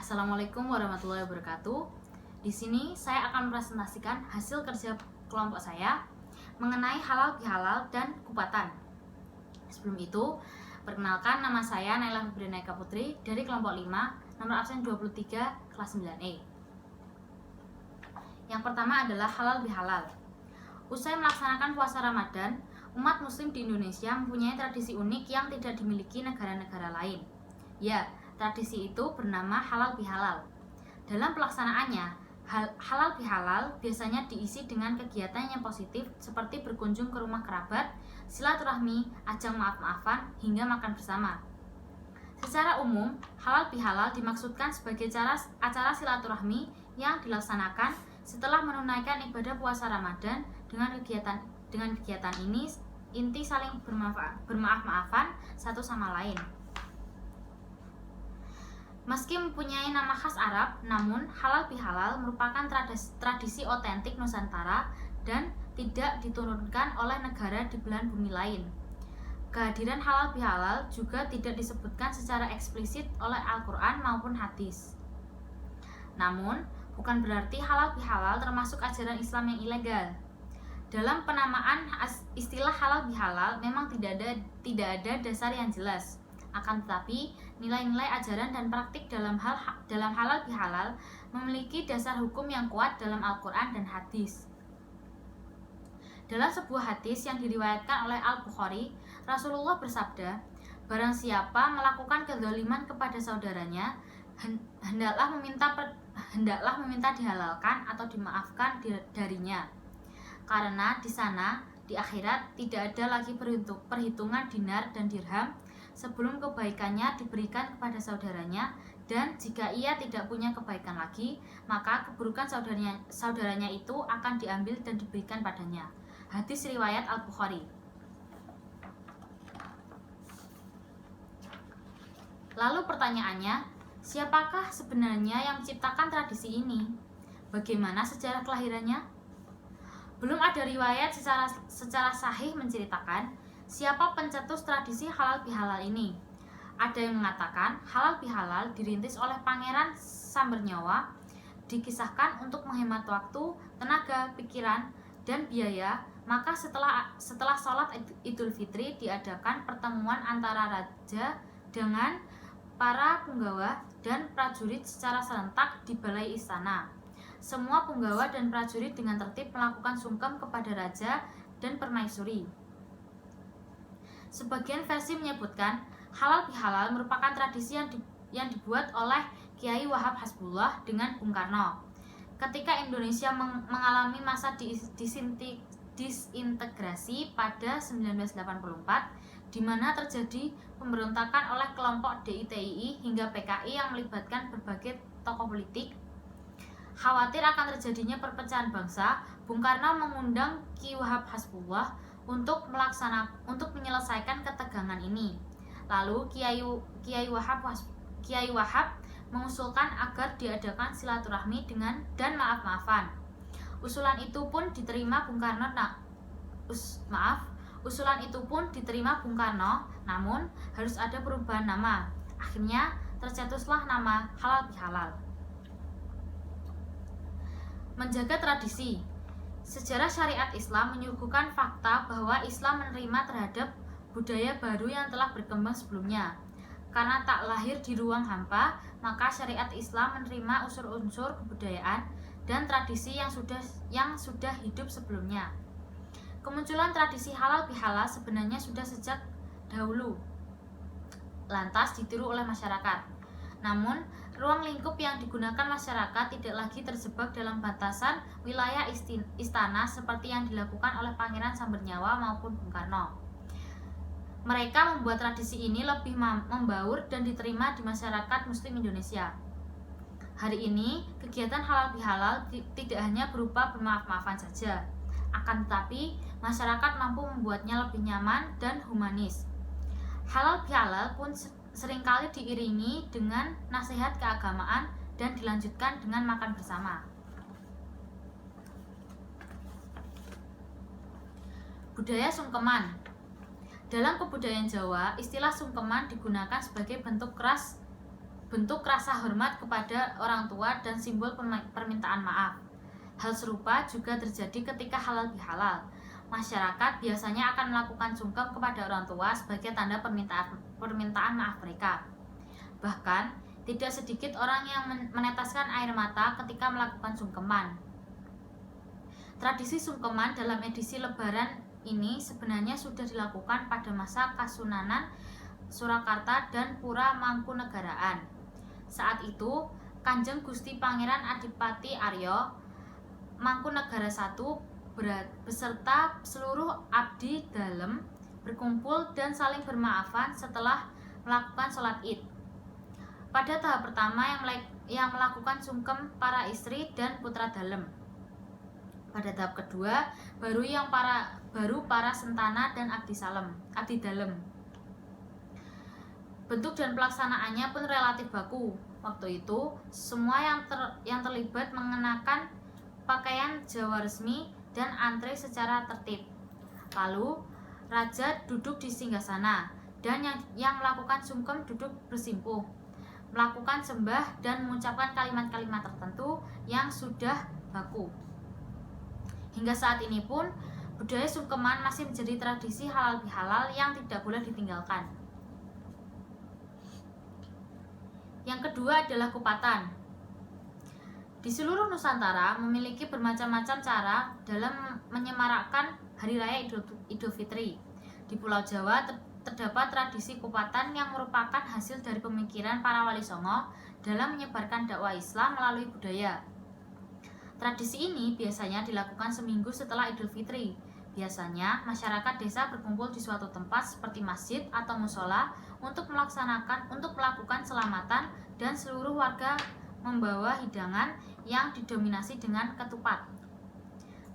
Assalamualaikum warahmatullahi wabarakatuh. Di sini saya akan mempresentasikan hasil kerja kelompok saya mengenai halal bihalal dan kupatan. Sebelum itu, perkenalkan, nama saya Naila Febriana Putri dari kelompok 5, nomor absen 23, kelas 9E. Yang pertama adalah halal bihalal. Usai melaksanakan puasa Ramadan, umat muslim di Indonesia mempunyai tradisi unik yang tidak dimiliki negara-negara lain. Ya, tradisi itu bernama halal bihalal. Dalam pelaksanaannya, halal bihalal biasanya diisi dengan kegiatan yang positif seperti berkunjung ke rumah kerabat, silaturahmi, ajang maaf-maafan, hingga makan bersama. Secara umum, halal bihalal dimaksudkan sebagai acara silaturahmi yang dilaksanakan setelah menunaikan ibadah puasa Ramadan. Dengan kegiatan ini, inti saling bermaaf-maafan satu sama lain. Meski mempunyai nama khas Arab, namun halal bihalal merupakan tradisi otentik Nusantara dan tidak diturunkan oleh negara di belahan bumi lain. Kehadiran halal bihalal juga tidak disebutkan secara eksplisit oleh Al-Quran maupun hadis. Namun, bukan berarti halal bihalal termasuk ajaran Islam yang ilegal. Dalam penamaan istilah halal bihalal memang tidak ada dasar yang jelas. Akan tetapi, nilai-nilai ajaran dan praktik dalam halal bihalal memiliki dasar hukum yang kuat dalam Al-Quran dan hadis. Dalam sebuah hadis yang diriwayatkan oleh Al-Bukhari, Rasulullah bersabda, "Barang siapa melakukan kezaliman kepada saudaranya, hendaklah meminta dihalalkan atau dimaafkan darinya. Karena di sana, di akhirat, tidak ada lagi perhitungan dinar dan dirham sebelum kebaikannya diberikan kepada saudaranya, dan jika ia tidak punya kebaikan lagi, maka keburukan saudaranya itu akan diambil dan diberikan padanya." Hadis riwayat Al-Bukhari. Lalu pertanyaannya, siapakah sebenarnya yang menciptakan tradisi ini? Bagaimana sejarah kelahirannya? Belum ada riwayat secara sahih menceritakan siapa pencetus tradisi halal bihalal ini. Ada yang mengatakan halal bihalal dirintis oleh Pangeran Sambernyawa, dikisahkan untuk menghemat waktu, tenaga, pikiran, dan biaya. Maka setelah sholat Idul Fitri diadakan pertemuan antara raja dengan para punggawa dan prajurit secara serentak di balai istana. Semua punggawa dan prajurit dengan tertib melakukan sungkem kepada raja dan permaisuri. Sebagian versi menyebutkan halal bihalal merupakan tradisi yang dibuat oleh Kiai Wahab Hasbullah dengan Bung Karno ketika Indonesia mengalami masa disintegrasi pada 1984, di mana terjadi pemberontakan oleh kelompok DITII hingga PKI yang melibatkan berbagai tokoh politik. Khawatir akan terjadinya perpecahan bangsa, Bung Karno mengundang Ki Wahab Hasbullah untuk menyelesaikan ketegangan ini. Lalu Kiai Wahab mengusulkan agar diadakan silaturahmi dan maaf-maafan. Usulan itu pun diterima Bung Karno. Namun harus ada perubahan nama. Akhirnya tercetuslah nama halal bihalal. Menjaga tradisi. Sejarah syariat Islam menyuguhkan fakta bahwa Islam menerima terhadap budaya baru yang telah berkembang sebelumnya. Karena tak lahir di ruang hampa, maka syariat Islam menerima unsur-unsur kebudayaan dan tradisi yang sudah hidup sebelumnya. Kemunculan tradisi halal bihalal sebenarnya sudah sejak dahulu, lantas ditiru oleh masyarakat. Namun, ruang lingkup yang digunakan masyarakat tidak lagi terjebak dalam batasan wilayah istana seperti yang dilakukan oleh Pangeran Sambernyawa maupun Bung Karno. Mereka membuat tradisi ini lebih membaur dan diterima di masyarakat Muslim Indonesia. Hari ini, kegiatan halal bihalal tidak hanya berupa bermaaf-maafan saja, akan tetapi masyarakat mampu membuatnya lebih nyaman dan humanis. Halal bihalal pun seringkali diiringi dengan nasihat keagamaan dan dilanjutkan dengan makan bersama. Budaya sungkeman. Dalam kebudayaan Jawa, istilah sungkeman digunakan sebagai bentuk keras bentuk rasa hormat kepada orang tua dan simbol permintaan maaf. Hal serupa juga terjadi ketika halal bihalal. Masyarakat biasanya akan melakukan sungkem kepada orang tua sebagai tanda permintaan maaf mereka. Bahkan, tidak sedikit orang yang meneteskan air mata ketika melakukan sungkeman. Tradisi sungkeman dalam edisi Lebaran ini sebenarnya sudah dilakukan pada masa Kasunanan Surakarta dan Pura Mangkunegaraan. Saat itu, Kanjeng Gusti Pangeran Adipati Arya Mangkunegara I beserta seluruh abdi dalem berkumpul dan saling bermaafan setelah melakukan sholat Id. Pada tahap pertama yang melakukan sungkem para istri dan putra dalem. Pada tahap kedua baru para sentana dan abdi dalem. Bentuk dan pelaksanaannya pun relatif baku. Waktu itu semua yang terlibat mengenakan pakaian Jawa resmi dan antre secara tertib. Lalu raja duduk di singgasana dan yang melakukan sungkem duduk bersimpuh, melakukan sembah dan mengucapkan kalimat-kalimat tertentu yang sudah baku. Hingga saat ini pun budaya sungkeman masih menjadi tradisi halal bihalal yang tidak boleh ditinggalkan. Yang kedua adalah kupatan. Di seluruh Nusantara memiliki bermacam-macam cara dalam menyemarakkan Hari Raya Idul Fitri. Di Pulau Jawa terdapat tradisi kupatan yang merupakan hasil dari pemikiran para wali songo dalam menyebarkan dakwah Islam melalui budaya. Tradisi ini biasanya dilakukan seminggu setelah Idul Fitri. Biasanya masyarakat desa berkumpul di suatu tempat seperti masjid atau musola untuk melakukan selamatan, dan seluruh warga membawa hidangan yang didominasi dengan ketupat.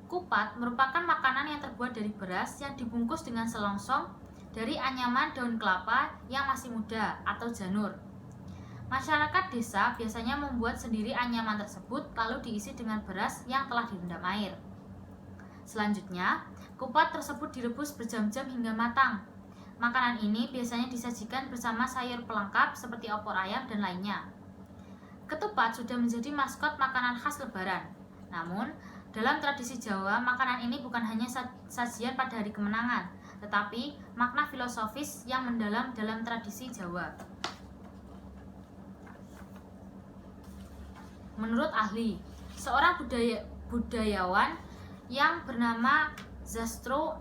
Kupat merupakan makanan yang terbuat dari beras yang dibungkus dengan selongsong dari anyaman daun kelapa yang masih muda atau janur. Masyarakat desa biasanya membuat sendiri anyaman tersebut lalu diisi dengan beras yang telah direndam air. Selanjutnya, kupat tersebut direbus berjam-jam hingga matang. Makanan ini biasanya disajikan bersama sayur pelengkap seperti opor ayam dan lainnya. Ketupat sudah menjadi maskot makanan khas Lebaran. Namun, dalam tradisi Jawa, makanan ini bukan hanya sajian pada hari kemenangan, tetapi makna filosofis yang mendalam dalam tradisi Jawa. Menurut ahli, seorang budayawan yang bernama Zastro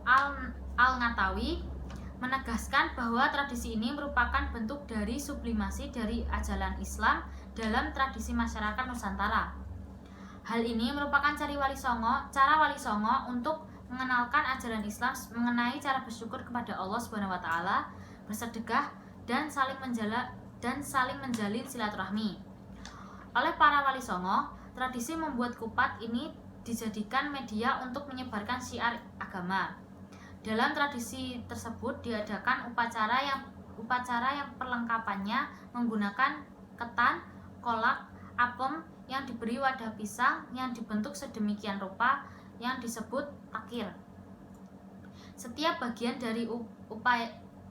Al-Ngatawi menegaskan bahwa tradisi ini merupakan bentuk dari sublimasi dari ajaran Islam dalam tradisi masyarakat Nusantara. Hal ini merupakan cara wali songo untuk mengenalkan ajaran Islam mengenai cara bersyukur kepada Allah SWT, bersedekah dan saling menjalin silaturahmi. Oleh para wali songo, tradisi membuat kupat ini dijadikan media untuk menyebarkan syiar agama. Dalam tradisi tersebut diadakan upacara yang perlengkapannya menggunakan ketan, kolak, apem yang diberi wadah pisang yang dibentuk sedemikian rupa yang disebut takir. Setiap bagian dari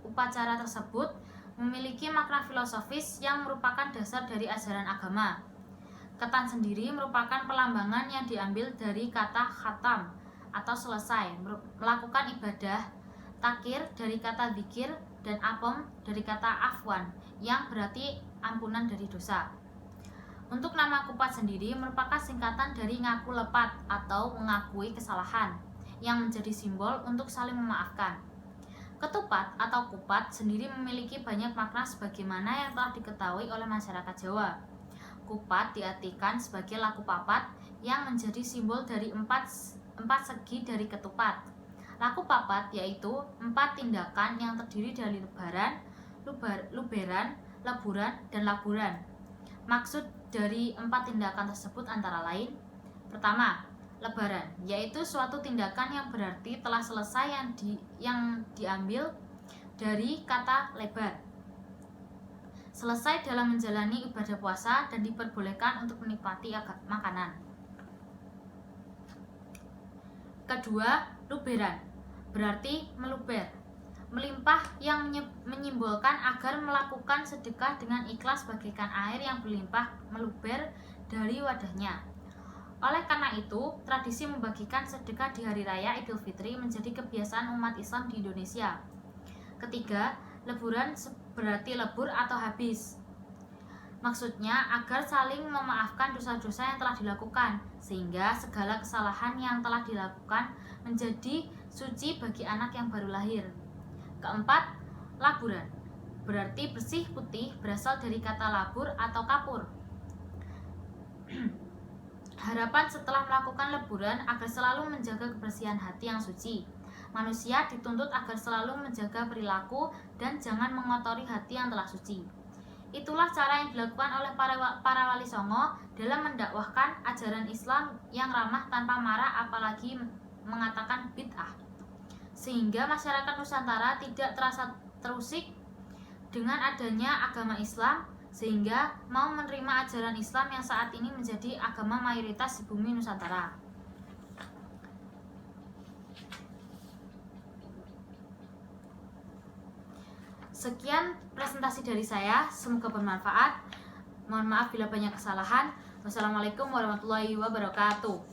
upacara tersebut memiliki makna filosofis yang merupakan dasar dari ajaran agama. Ketan sendiri merupakan pelambangan yang diambil dari kata khatam atau selesai, melakukan ibadah. Takir dari kata zikir, dan apem dari kata afwan yang berarti ampunan dari dosa. Untuk nama kupat sendiri merupakan singkatan dari ngaku lepat atau mengakui kesalahan, yang menjadi simbol untuk saling memaafkan. Ketupat atau kupat sendiri memiliki banyak makna sebagaimana yang telah diketahui oleh masyarakat Jawa. Kupat diartikan sebagai laku papat yang menjadi simbol dari empat segi dari ketupat. Laku papat yaitu 4 tindakan yang terdiri dari luberan, leburan, dan laburan. Maksud dari 4 tindakan tersebut antara lain: pertama, lebaran, yaitu suatu tindakan yang berarti telah selesai yang diambil dari kata lebar. Selesai dalam menjalani ibadah puasa dan diperbolehkan untuk menikmati makanan. Kedua, luberan, berarti meluber. melimpah yang menyimbolkan agar melakukan sedekah dengan ikhlas bagaikan air yang berlimpah meluber dari wadahnya. Oleh karena itu, tradisi membagikan sedekah di Hari Raya Idul Fitri menjadi kebiasaan umat Islam di Indonesia. Ketiga, leburan berarti lebur atau habis. Maksudnya agar saling memaafkan dosa-dosa yang telah dilakukan, sehingga segala kesalahan yang telah dilakukan menjadi suci bagi anak yang baru lahir. Keempat, laburan berarti bersih putih, berasal dari kata labur atau kapur. Harapan setelah melakukan leburan agar selalu menjaga kebersihan hati yang suci. Manusia dituntut agar selalu menjaga perilaku dan jangan mengotori hati yang telah suci. Itulah cara yang dilakukan oleh para wali songo dalam mendakwahkan ajaran Islam yang ramah tanpa marah, apalagi mengatakan bid'ah, sehingga masyarakat Nusantara tidak terasa terusik dengan adanya agama Islam, sehingga mau menerima ajaran Islam yang saat ini menjadi agama mayoritas di bumi Nusantara. Sekian presentasi dari saya, semoga bermanfaat. Mohon maaf bila banyak kesalahan. Wassalamualaikum warahmatullahi wabarakatuh.